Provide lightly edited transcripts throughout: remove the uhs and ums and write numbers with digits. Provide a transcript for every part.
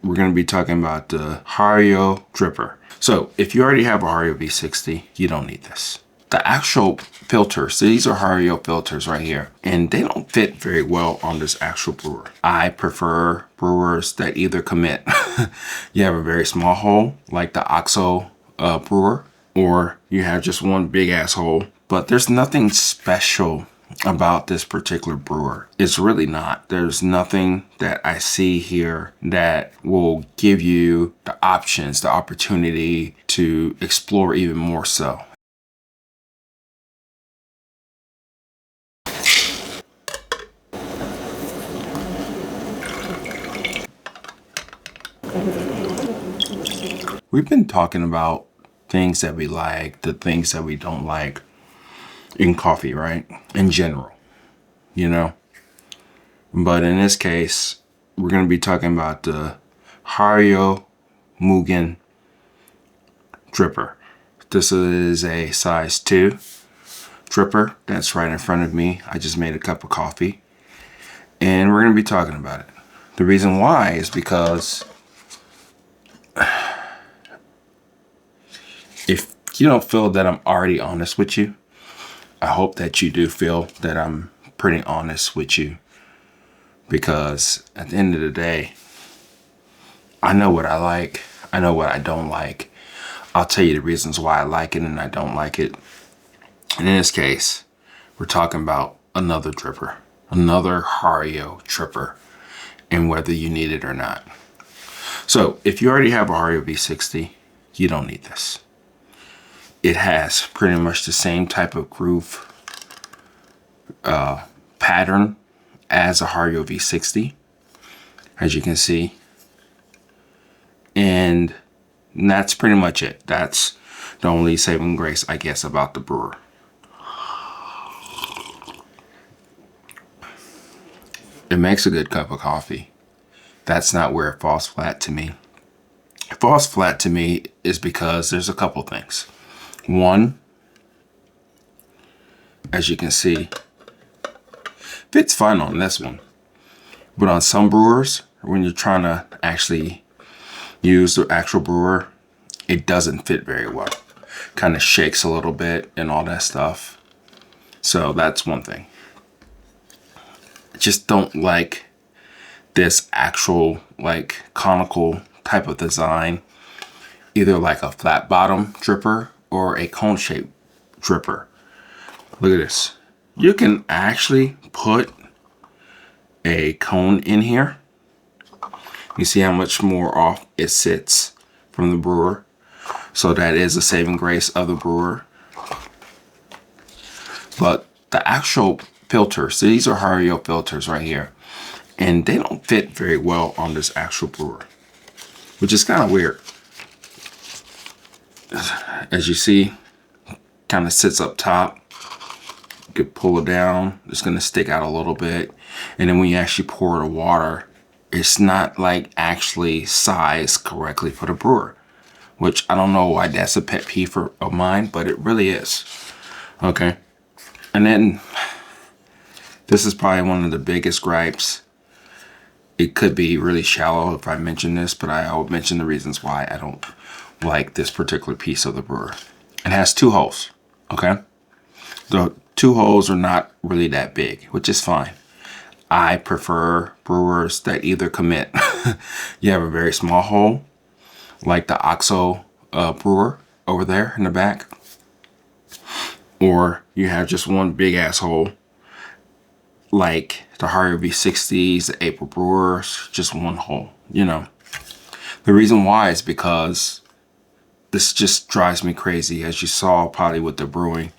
we're going to be talking about the Hario dripper. So if you already have a Hario V60, you don't need this. The actual filters, these are Hario filters right here, and they don't fit very well on this actual brewer. I prefer brewers that either commit, you have a very small hole like the OXO brewer, or you have just one big ass hole. But there's nothing special about this particular brewer. It's really not. There's nothing that I see here that will give you the options, the opportunity to explore even more so. We've been talking about things that we like, the things that we don't like in coffee, right? In general, you know? But in this case, we're going to be talking about the Hario Mugen dripper. This is a size 2 dripper that's right in front of me. I just made a cup of coffee and we're going to be talking about it. The reason why is because if you don't feel that I'm already honest with you, I hope that you do feel that I'm pretty honest with you, because at the end of the day, I know what I like. I know what I don't like. I'll tell you the reasons why I like it and I don't like it. And in this case, we're talking about another dripper, another Hario dripper, and whether you need it or not. So if you already have a Hario V60, you don't need this. It has pretty much the same type of groove pattern as a Hario V60, as you can see. And that's pretty much it. That's the only saving grace, I guess, about the brewer. It makes a good cup of coffee. That's not where it falls flat to me. It falls flat to me is because there's a couple things. One, as you can see, fits fine on this one. But on some brewers, when you're trying to actually use the actual brewer, it doesn't fit very well. Kind of shakes a little bit and all that stuff. So that's one thing. I just don't like this actual like conical type of design, either like a flat bottom dripper or a cone shaped dripper. Look at this. You can actually put a cone in here. You see how much more off it sits from the brewer. So that is a saving grace of the brewer. But the actual filters, these are Hario filters right here, and they don't fit very well on this actual brewer, which is kind of weird. As you see, kind of sits up top. You could pull it down. It's going to stick out a little bit. And then when you actually pour the water, it's not like actually sized correctly for the brewer, which I don't know why that's a pet peeve of mine, but it really is. Okay. And then this is probably one of the biggest gripes. It could be really shallow if I mention this, but I'll mention the reasons why I don't like this particular piece of the brewer. It has 2 holes, okay? The 2 holes are not really that big, which is fine. I prefer brewers that either commit, you have a very small hole, like the OXO brewer over there in the back, or you have just one big ass hole, like the Hario V60s, the April brewers, just one hole, you know. The reason why is because this just drives me crazy, as you saw probably with the brewing,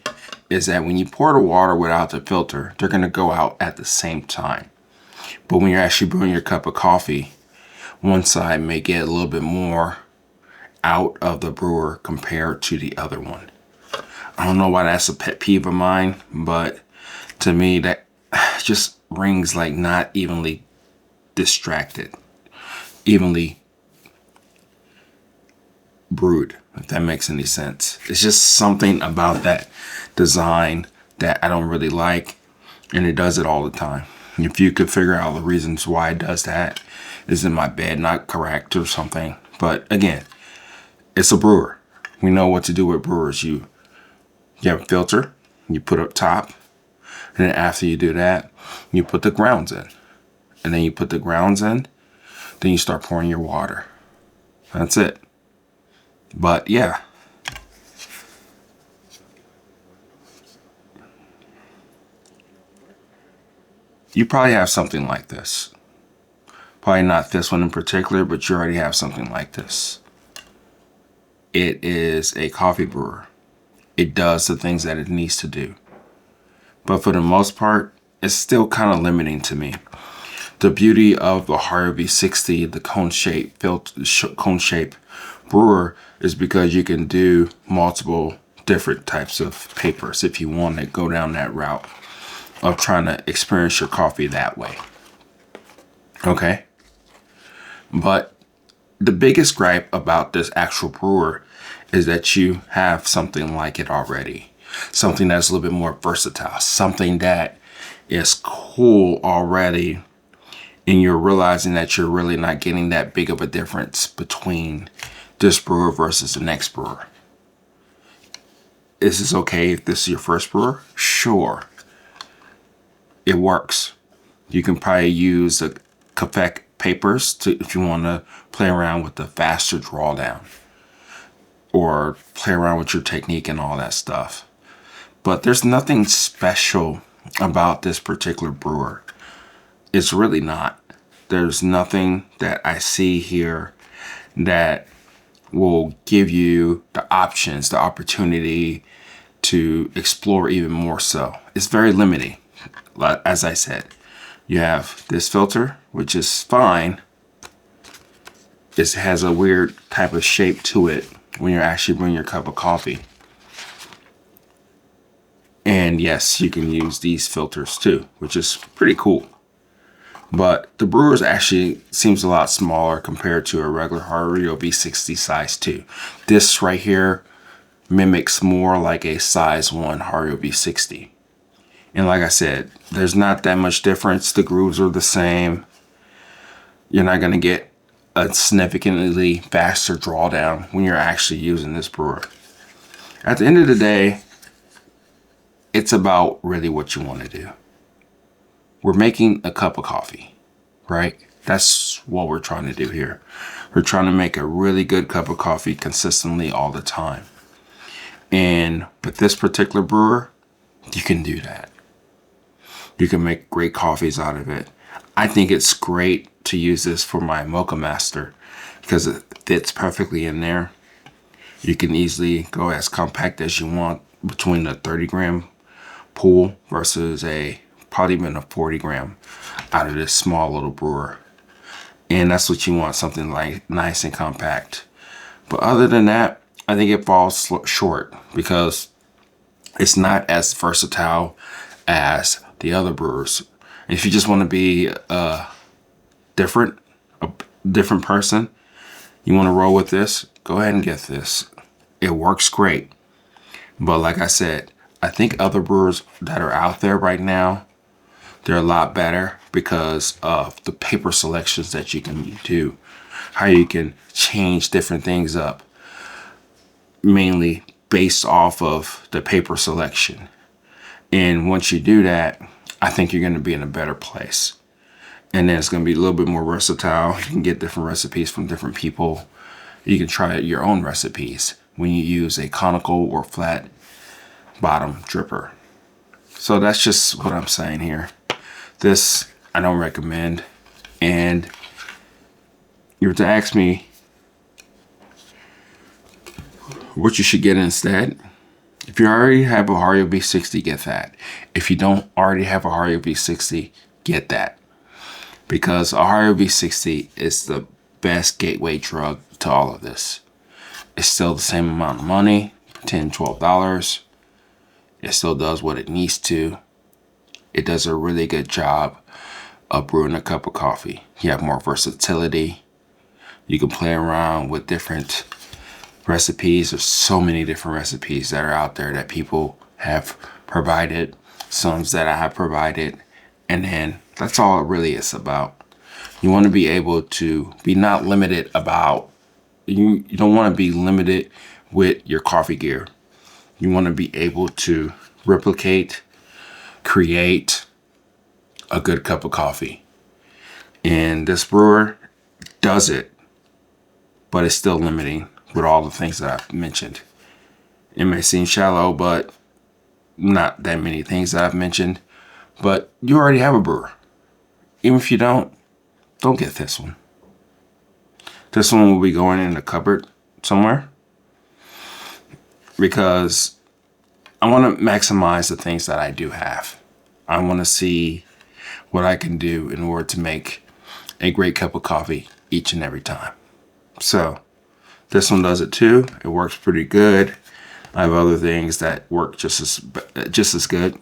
is that when you pour the water without the filter, they're going to go out at the same time. But when you're actually brewing your cup of coffee, one side may get a little bit more out of the brewer compared to the other one. I don't know why that's a pet peeve of mine, but to me that just rings like not evenly distracted, evenly brewed, if that makes any sense. It's just something about that design that I don't really like, and it does it all the time. If you could figure out the reasons why it does that, is in my bed not correct or something. But again, it's a brewer. We know what to do with brewers. You have a filter, you put up top, and then after you do that, you put the grounds in. And then you put the grounds in, then you start pouring your water. That's it. But yeah. You probably have something like this. Probably not this one in particular, but you already have something like this. It is a coffee brewer. It does the things that it needs to do. But for the most part, it's still kind of limiting to me. The beauty of the Hario V60, the cone shape brewer, is because you can do multiple different types of papers if you want to go down that route of trying to experience your coffee that way. Okay? But the biggest gripe about this actual brewer is that you have something like it already. Something that's a little bit more versatile. Something that is cool already. And you're realizing that you're really not getting that big of a difference between this brewer versus the next brewer. Is this okay if this is your first brewer? Sure. It works. You can probably use the Quebec papers if you want to play around with the faster drawdown or play around with your technique and all that stuff. But there's nothing special about this particular brewer. It's really not. There's nothing that I see here that will give you the options, the opportunity to explore even more so. It's very limiting. As I said, you have this filter, which is fine. It has a weird type of shape to it when you're actually brewing your cup of coffee. And yes, you can use these filters too, which is pretty cool. But the brewers actually seems a lot smaller compared to a regular Hario V60 size 2. This right here mimics more like a size 1 Hario V60. And like I said, there's not that much difference. The grooves are the same. You're not going to get a significantly faster drawdown when you're actually using this brewer. At the end of the day, it's about really what you want to do. We're making a cup of coffee, right? That's what we're trying to do here. We're trying to make a really good cup of coffee consistently all the time. And with this particular brewer, you can do that. You can make great coffees out of it. I think it's great to use this for my Mocha Master because it fits perfectly in there. You can easily go as compact as you want between a 30-gram pool versus probably even a 40-gram out of this small little brewer. And that's what you want, something like nice and compact. But other than that, I think it falls short because it's not as versatile as the other brewers. And if you just want to be a different person, you want to roll with this, go ahead and get this. It works great. But like I said, I think other brewers that are out there right now, they're a lot better because of the paper selections that you can do. How you can change different things up, mainly based off of the paper selection. And once you do that, I think you're going to be in a better place. And then it's going to be a little bit more versatile. You can get different recipes from different people. You can try your own recipes when you use a conical or flat bottom dripper. So that's just what I'm saying here. This I don't recommend. And you were to ask me what you should get instead. If you already have a Hario V60, get that. If you don't already have a Hario V60, get that. Because a Hario V60 is the best gateway drug to all of this. It's still the same amount of money, $10, $12. It still does what it needs to. It does a really good job of brewing a cup of coffee. You have more versatility. You can play around with different recipes. There's so many different recipes that are out there that people have provided, some that I have provided, and then that's all it really is about. You want to be able to be not limited about, you don't want to be limited with your coffee gear. You want to be able to replicate, create a good cup of coffee. And this brewer does it, but it's still limiting with all the things that I've mentioned. It may seem shallow, but not that many things that I've mentioned. But you already have a brewer. Even if you don't get this one. This one will be going in the cupboard somewhere, because I want to maximize the things that I do have. I want to see what I can do in order to make a great cup of coffee each and every time. So this one does it too. It works pretty good. I have other things that work just as good.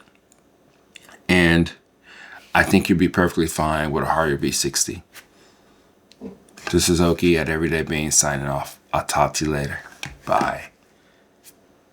And I think you'd be perfectly fine with a Hario V60. This is Oki at Everyday Beans signing off. I'll talk to you later. Bye.